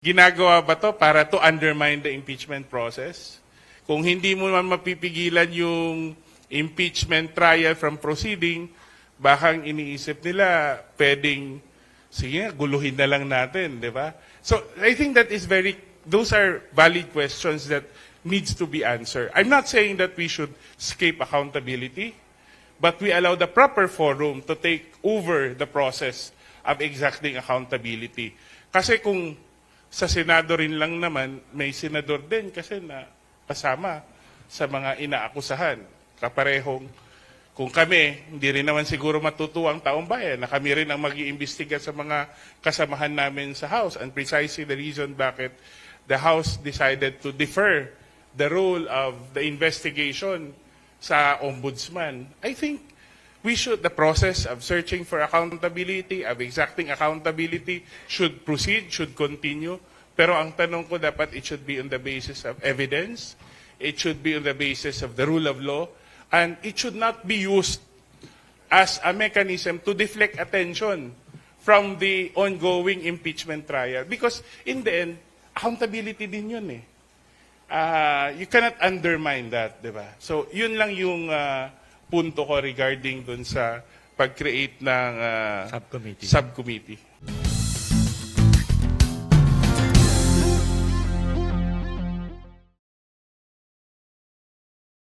Ginagawa ba to para to undermine the impeachment process? Kung hindi mo man mapipigilan yung impeachment trial from proceeding, baka iniisip nila pwedeng, sige, guluhin na lang natin, di ba? So, I think that is those are valid questions that needs to be answered. I'm not saying that we should escape accountability, but we allow the proper forum to take over the process of exacting accountability. Kasi kung sa Senado rin lang naman, may senador din kasi na kasama sa mga inaakusahan. Kaparehong, kung kami, hindi rin naman siguro matutuwa ang taong bayan na kami rin ang mag-iimbestiga sa mga kasamahan namin sa House. And precisely the reason bakit the House decided to defer the role of the investigation sa Ombudsman. I think the process of searching for accountability, of exacting accountability should proceed, should continue. Pero ang tanong ko dapat it should be on the basis of evidence, it should be on the basis of the rule of law, and it should not be used as a mechanism to deflect attention from the ongoing impeachment trial. Because in the end, accountability din yun eh. You cannot undermine that, di ba? So yun lang yung punto ko regarding dun sa pag-create ng subcommittee.